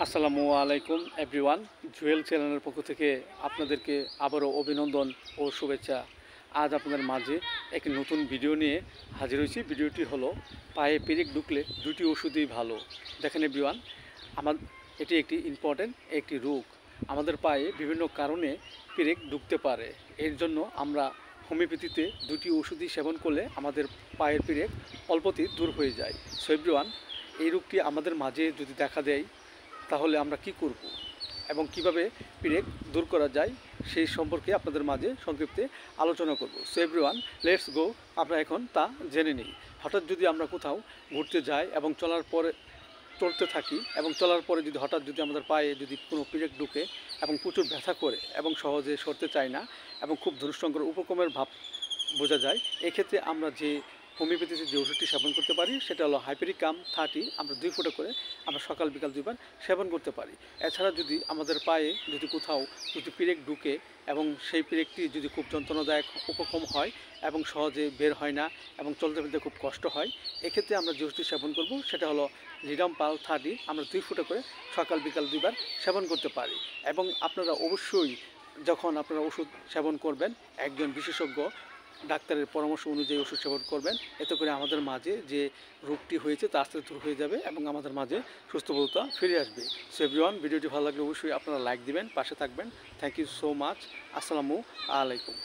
আসসালামু আলাইকুম এভরিওয়ান। জুয়েল চ্যানেলের পক্ষ থেকে আপনাদেরকে আবারও অভিনন্দন ও শুভেচ্ছা। আজ আপনাদের মাঝে একটি নতুন ভিডিও নিয়ে হাজির হয়েছি। ভিডিওটি হলো পায়ে পেরেক ঢুকলে দুটি ওষুধই ভালো। দেখেন এভরিওয়ান, এটি একটি ইম্পর্ট্যান্ট একটি রোগ। আমাদের পায়ে বিভিন্ন কারণে পেরেক ঢুকতে পারে। এর জন্য আমরা হোমিওপ্যাথিতে দুটি ওষুধই সেবন করলে আমাদের পায়ের পেরেক অল্পতেই দূর হয়ে যায়। সো এভরিওয়ান, এই রোগটি আমাদের মাঝে যদি দেখা দেয় তাহলে আমরা কি করব এবং কিভাবে পেরেক দূর করা যায় সেই সম্পর্কে আপনাদের মাঝে সংক্ষিপ্তে আলোচনা করব। So everyone, let's go. আমরা এখন তা জেনে নিই। হঠাৎ যদি আমরা কোথাও ঘুরতে যাই এবং চলতে থাকি এবং চলার পরে হঠাৎ আমাদের পায়ে কোনো পেরেক ঢুকে এবং প্রচুর ব্যথা করে এবং সহজে সরতে চায় না এবং খুব ধনুষ্টঙ্কর উপক্রমের ভাব বোঝা যায়, এক্ষেত্রে আমরা যে হোমিওপ্যাথিতে যে ওষুধটি সেবন করতে পারি সেটা হলো হাইপেরিকাম 30। আমরা 2 ফোঁটা করে আমরা সকাল বিকাল 2 বার সেবন করতে পারি। এছাড়া যদি আমাদের পায়ে কোথাও পেরেক ঢুকে এবং সেই পেরেকটি খুব যন্ত্রণাদায়ক উপক্রম হয় এবং সহজে বের হয় না এবং চলতে ফেলতে খুব কষ্ট হয়, এক্ষেত্রে আমরা যে ওষুধটি সেবন করব সেটা হলো লিডাম্পাল 30। আমরা 2 ফোঁটা করে সকাল বিকাল 2 বার সেবন করতে পারি। এবং আপনারা অবশ্যই যখন আপনারা ওষুধ সেবন করবেন একজন বিশেষজ্ঞ ডাক্তারের পরামর্শ অনুযায়ী ওষুধ সেবন করবেন। এতে করে আমাদের মাঝে যে রোগটি হয়েছে তা আস্তে দূর হয়ে যাবে এবং আমাদের মাঝে সুস্থবোধতা ফিরে আসবে। সো এভরিওয়ান, ভিডিওটি ভালো লাগলে অবশ্যই আপনারা লাইক দিবেন, পাশে থাকবেন। Thank you so much. আসসালামু আলাইকুম।